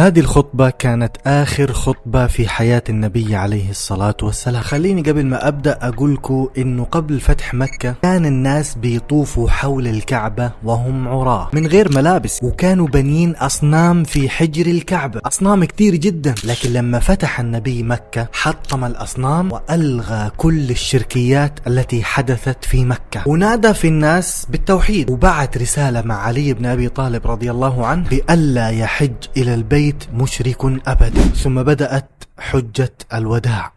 هذه الخطبة كانت آخر خطبة في حياة النبي عليه الصلاة والسلام. خليني قبل ما أبدأ أقولكم إنه قبل فتح مكة كان الناس بيطوفوا حول الكعبة وهم عراة من غير ملابس، وكانوا بنين أصنام في حجر الكعبة، أصنام كتير جدا. لكن لما فتح النبي مكة حطم الأصنام وألغى كل الشركيات التي حدثت في مكة، ونادى في الناس بالتوحيد، وبعت رسالة مع علي بن أبي طالب رضي الله عنه بألا يحج إلى البيت مشرك أبدا. ثم بدأت حجة الوداع.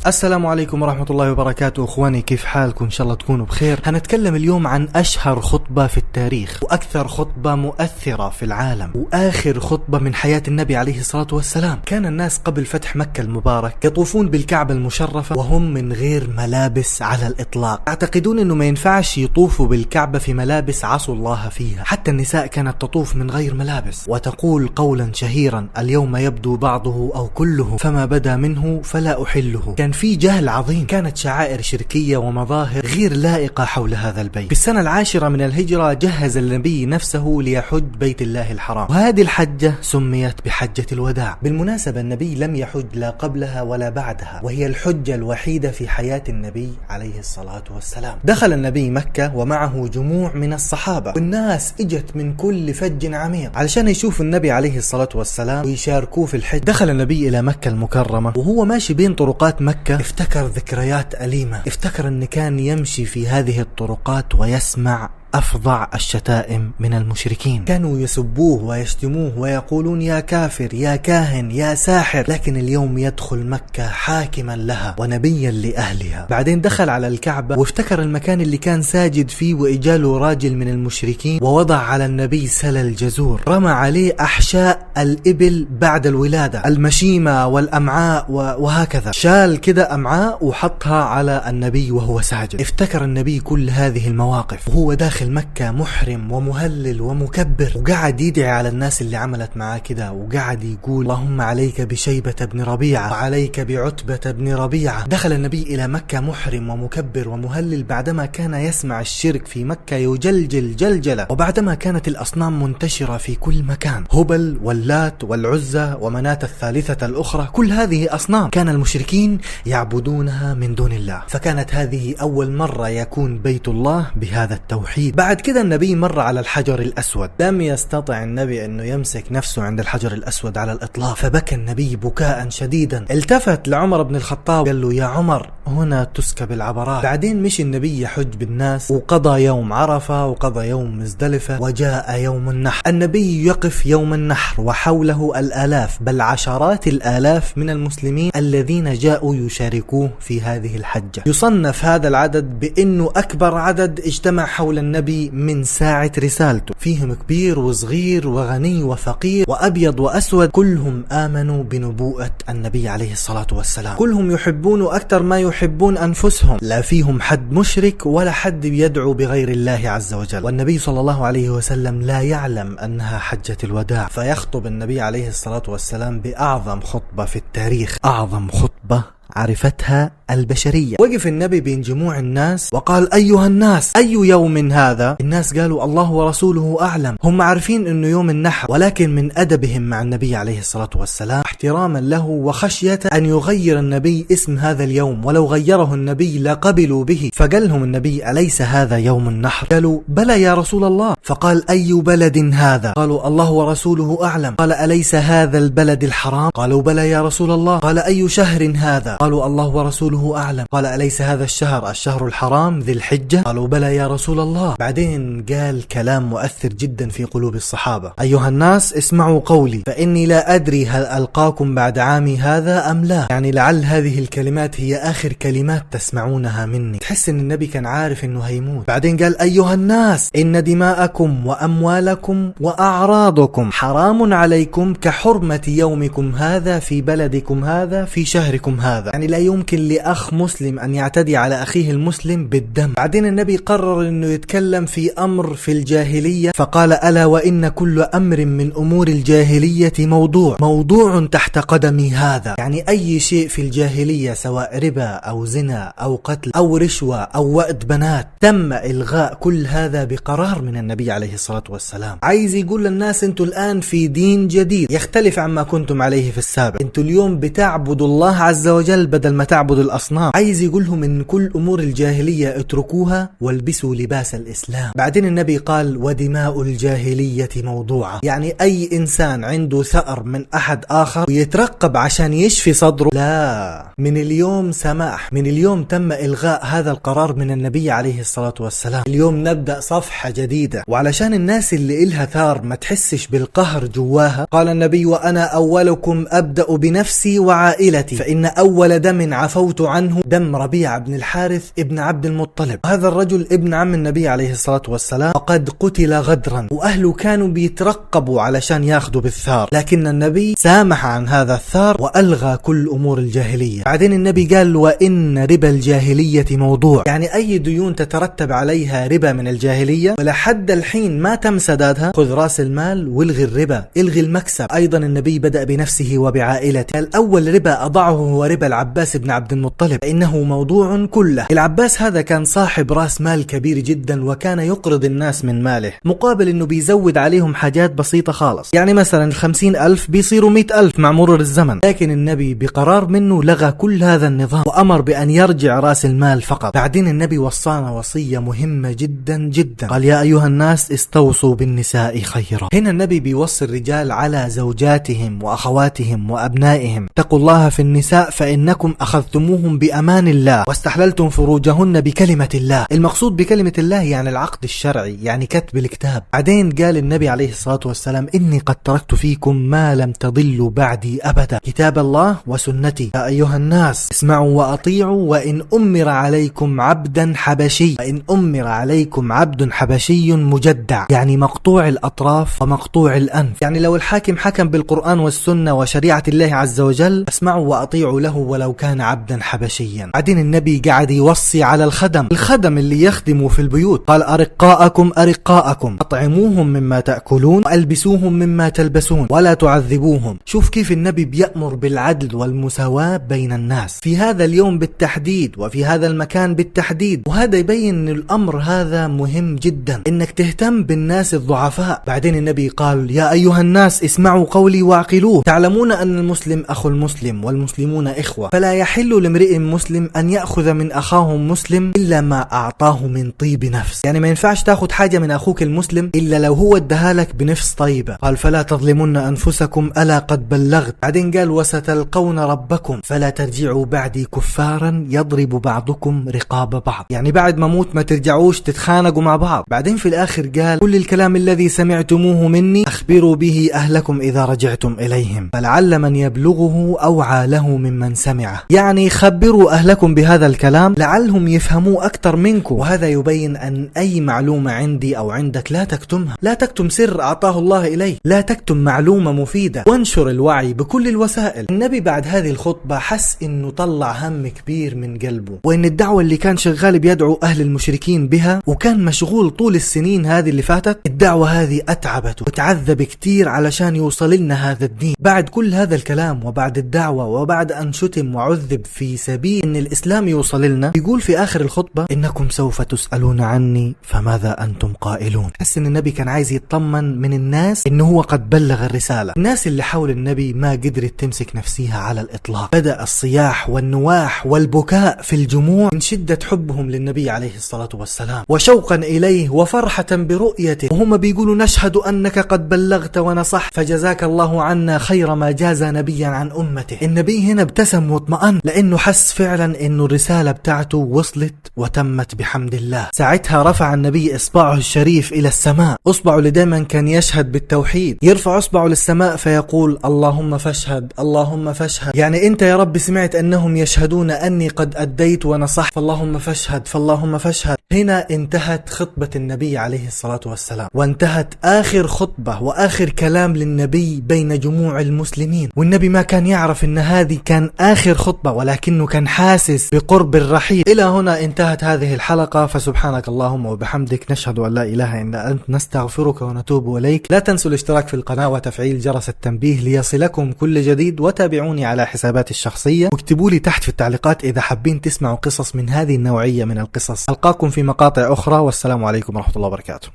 السلام عليكم ورحمة الله وبركاته. اخواني كيف حالكم؟ ان شاء الله تكونوا بخير. هنتكلم اليوم عن اشهر خطبة في التاريخ، واكثر خطبة مؤثرة في العالم، واخر خطبة من حياة النبي عليه الصلاة والسلام. كان الناس قبل فتح مكة المبارك يطوفون بالكعبة المشرفة وهم من غير ملابس على الاطلاق، يعتقدون انه ما ينفعش يطوفوا بالكعبة في ملابس عصوا الله فيها. حتى النساء كانت تطوف من غير ملابس، وتقول قولا شهيرا: اليوم يبدو بعضه او كله، فما بدا منه فلا احله. كان في جهل عظيم، كانت شعائر شركية ومظاهر غير لائقة حول هذا البيت. في السنة 10 من الهجرة جهز النبي نفسه ليحج بيت الله الحرام، وهذه الحجة سميت بحجة الوداع. بالمناسبة النبي لم يحج لا قبلها ولا بعدها، وهي الحجة الوحيدة في حياة النبي عليه الصلاة والسلام. دخل النبي مكة ومعه جموع من الصحابة، والناس اجت من كل فج عميق علشان يشوفوا النبي عليه الصلاة والسلام ويشاركوه في الحج. دخل النبي إلى مكة المكرمة، وهو ماشي بين طرقات مكة افتكر ذكريات أليمة، افتكر أن كان يمشي في هذه الطرقات ويسمع أفظع الشتائم من المشركين. كانوا يسبوه ويشتموه ويقولون: يا كافر، يا كاهن، يا ساحر. لكن اليوم يدخل مكة حاكما لها ونبيا لأهلها. بعدين دخل على الكعبة وافتكر المكان اللي كان ساجد فيه، وإجاله راجل من المشركين ووضع على النبي سلى الجزور، رمى عليه أحشاء الإبل بعد الولادة، المشيمة والأمعاء وهكذا، شال كده أمعاء وحطها على النبي وهو ساجد. افتكر النبي كل هذه المواقف وهو داخل مكة محرم ومهلل ومكبر، وقعد يدعي على الناس اللي عملت معاه كده، وقعد يقول: اللهم عليك بشيبة بن ربيعة وعليك بعتبة بن ربيعة. دخل النبي إلى مكة محرم ومكبر ومهلل بعدما كان يسمع الشرك في مكة يجلجل جلجلة، وبعدما كانت الأصنام منتشرة في كل مكان، هبل واللات والعزة ومناة الثالثة الأخرى، كل هذه أصنام كان المشركين يعبدونها من دون الله. فكانت هذه أول مرة يكون بيت الله بهذا التوحيد. بعد كده النبي مر على الحجر الأسود، لم يستطع النبي أنه يمسك نفسه عند الحجر الأسود على الإطلاق، فبكى النبي بكاء شديدا. التفت لعمر بن الخطاب قال له: يا عمر، هنا تسكب العبرات. بعدين مشي النبي يحج بالناس، وقضى يوم عرفة وقضى يوم مزدلفة، وجاء يوم النحر. النبي يقف يوم النحر وحوله الآلاف بل عشرات الآلاف من المسلمين الذين جاءوا يشاركوه في هذه الحجة. يصنف هذا العدد بأنه أكبر عدد اجتمع حول النبي من ساعة رسالته، فيهم كبير وصغير وغني وفقير وأبيض وأسود، كلهم آمنوا بنبوءة النبي عليه الصلاة والسلام، كلهم يحبون أكثر ما يحبون أنفسهم، لا فيهم حد مشرك ولا حد يدعو بغير الله عز وجل. والنبي صلى الله عليه وسلم لا يعلم أنها حجة الوداع، فيخطب النبي عليه الصلاة والسلام بأعظم خطبة في التاريخ، أعظم خطبة عرفتها البشرية. وقف النبي بين جموع الناس وقال: أيها الناس، أي يوم هذا؟ الناس قالوا: الله ورسوله أعلم. هم عارفين أنه يوم النحر، ولكن من أدبهم مع النبي عليه الصلاة والسلام احتراما له وخشية أن يغير النبي اسم هذا اليوم، ولو غيره النبي لقبلوا به. فقال لهم النبي: أليس هذا يوم النحر؟ قالوا: بلى يا رسول الله. فقال: أي بلد هذا؟ قالوا: الله ورسوله أعلم. قال: أليس هذا البلد الحرام؟ قالوا: بلى يا رسول الله. قال: أي شهر هذا؟ قالوا: الله ورسوله أعلم. قال: أليس هذا الشهر الحرام ذي الحجة؟ قالوا: بلى يا رسول الله. بعدين قال كلام مؤثر جدا في قلوب الصحابة: أيها الناس، اسمعوا قولي، فإني لا أدري هل ألقاكم بعد عامي هذا أم لا. يعني لعل هذه الكلمات هي آخر كلمات تسمعونها مني. تحس أن النبي كان عارف أنه هيموت. بعدين قال: أيها الناس، إن دماءكم وأموالكم وأعراضكم حرام عليكم كحرمة يومكم هذا في بلدكم هذا في شهركم هذا. يعني لا يمكن لأخ مسلم أن يعتدي على أخيه المسلم بالدم. بعدين النبي قرر أنه يتكلم في أمر في الجاهلية فقال: ألا وإن كل أمر من أمور الجاهلية موضوع تحت قدمي هذا. يعني أي شيء في الجاهلية سواء ربا أو زنا أو قتل أو رشوة أو وأد بنات تم إلغاء كل هذا بقرار من النبي عليه الصلاة والسلام. عايز يقول للناس انتوا الآن في دين جديد يختلف عما كنتم عليه في السابق، انتوا اليوم بتعبدوا الله عز وجل بدل ما تعبدوا الأصنام. عايز يقولهم ان كل أمور الجاهلية اتركوها والبسوا لباس الإسلام. بعدين النبي قال: ودماء الجاهلية موضوعة. يعني أي إنسان عنده ثأر من أحد آخر ويترقب عشان يشفي صدره، لا، من اليوم سماح، من اليوم تم إلغاء هذا القرار من النبي عليه الصلاة والسلام. اليوم نبدأ صفحة جديدة. وعلشان الناس اللي إلها ثار ما تحسش بالقهر جواها، قال النبي: وأنا أولكم أبدأ بنفسي وعائلتي، فإن أول دم عفوت عنه دم ربيع بن الحارث ابن عبد المطلب. هذا الرجل ابن عم النبي عليه الصلاة والسلام وقد قتل غدرا، وأهله كانوا بيترقبوا علشان ياخذوا بالثار، لكن النبي سامح عن هذا الثار وألغى كل أمور الجاهلية. بعدين النبي قال: وإن ربا الجاهلية موضوع. يعني أي ديون تترتب عليها ربا من الجاهلية ولحد الحين ما تم سدادها، خذ رأس المال والغي الربا، الغي المكسب. أيضا النبي بدأ بنفسه وبعائلته. الأول ربا أضعه هو ربا العباس بن عبد المطلب، فإنه موضوع كله. العباس هذا كان صاحب رأس مال كبير جدا، وكان يقرض الناس من ماله مقابل أنه بيزود عليهم حاجات بسيطة خالص. يعني مثلا 50,000 بيصيروا 100,000 مع مرور الزمن. لكن النبي بقرار منه لغى كل هذا النظام وأمر بأن يرجع رأس المال فقط. بعدين النبي وصانا وصية مهمة جدا جدا، قال: يا أيها الناس استوصوا بالنساء خيرا. هنا النبي بيوصي الرجال على زوجاتهم وأخواتهم وأبنائهم: اتقوا الله في النساء فإنكم أخذتموهم بأمان الله واستحللتم فروجهن بكلمة الله. المقصود بكلمة الله يعني العقد الشرعي، يعني كتب الكتاب. بعدين قال النبي عليه الصلاة والسلام: إني قد تركت فيكم ما لم تضلوا بعدي أبدا، كتاب الله وسنتي. يا أيها الناس اسمعوا وأطيعوا، وإن أمر عليكم عبدا حبشي، وإن أمر عليكم عبد حبشي مجدع، يعني مقطوع الأطراف ومقطوع الأنف. يعني لو الحاكم حكم بالقرآن والسنة وشريعة الله عز وجل، اسمعوا وأطيعوا له ولو كان عبدا حبشيا. بعدين النبي قاعد يوصي على الخدم اللي يخدموا في البيوت، قال: أرقاءكم أطعموهم مما تأكلون وألبسوهم مما تلبسون ولا تعذبوهم. شوف كيف النبي بيأمر بالعدل والمساواة بين الناس في هذا اليوم بالتحديد وفي هذا المكان بالتحديد. وهذا يبين أن الأمر هذا مهم جدا، إنك تهتم بالناس الضعفاء. بعدين النبي قال: يا أيها الناس اسمعوا قولي واعقلوه، تعلمون أن المسلم أخو المسلم والمسلمون إخوة، فلا يحل لامرئ مسلم أن يأخذ من أخاه مسلم إلا ما أعطاه من طيب نفس. يعني ما ينفعش تاخذ حاجة من أخوك المسلم إلا لو هو اداها لك بنفس طيبة. قال: فلا تظلمون أنفسكم ألا قد بلغت. بعدين قال: وستلقون ربكم فلا ترجعوا بعدي كفارا يضرب بعضكم رقاب بعض. يعني بعد ما موت ما ترجعوش تتخانقوا مع بعض. بعدين في الآخر قال: كل الكلام الذي سمعتموه مني أخبروا به أهلكم إذا رجعتم إليهم، فلعل من يبلغه أوعى له ممن سمعه. يعني خبروا أهلكم بهذا الكلام لعلهم يفهموا أكثر منكم. وهذا يبين أن أي معلومة عندي أو عندك لا تكتمها، لا تكتم سر أعطاه الله إليه، لا تكتم معلومة مفيدة، وانشر الوعي بكل الوسائل. النبي بعد هذه الخطبة حس إنه طلع هم كبير من قلبه، وإن الدعوة اللي كان شغال بيدعو أهل المشركين بها وكان مشغول طول السنين هذه اللي فاتت، الدعوة هذه أتعبته وتعذب كتير علشان يوصل لنا هذا الدين. بعد كل هذا الكلام وبعد الدعوة وبعد أن شتم وعذب في سبيل إن الإسلام يوصل لنا، يقول في آخر الخطبة: إنكم سوف تسألون عني فماذا أنتم قائلون. حس إن النبي كان عايز يطمن من الناس إنه هو قد بلغ الرسالة. الناس اللي حول النبي ما قدرت تمسك نفسها على الإطلاق، بدأ الصياح والنواح والبكاء في الجموع من شدة حبهم للنبي عليه الصلاة والسلام وشوقا إليه وفرحة برؤيته، وهم بيقولوا: نشهد أنك قد بلغت ونصحت فجزاك الله عنا خير ما جاز نبيا عن أمته. النبي هنا ابتسم واطمأن لأنه حس فعلا إنه الرسالة بتاعته وصلت وتمت بحمد الله. ساعتها رفع النبي إصبعه الشريف إلى السماء، إصبعه اللي دائما كان يشهد بالتوحيد، يرفع إصبعه للسماء فيقول: اللهم فاشهد اللهم فاشهد. يعني أنت يا رب سمعت أنهم يشهدون أني قد أديت ونصحت، فاللهم فاشهد فاللهم فاشهد. هنا انتهت خطبة النبي عليه الصلاة والسلام، وانتهت آخر خطبة وآخر كلام للنبي بين جموع المسلمين. والنبي ما كان يعرف ان هذه كان آخر خطبة، ولكنه كان حاسس بقرب الرحيل. إلى هنا انتهت هذه الحلقة، فسبحانك اللهم وبحمدك، نشهد أن لا إله إلا أنت، نستغفرك ونتوب إليك. لا تنسوا الاشتراك في القناة وتفعيل جرس التنبيه ليصلكم كل جديد، وتابعوني على حساباتي الشخصية، واكتبوا لي تحت في التعليقات إذا حابين تسمعوا قصص من هذه النوعية من القصص. ألقاكم في مقاطع أخرى، والسلام عليكم ورحمة الله وبركاته.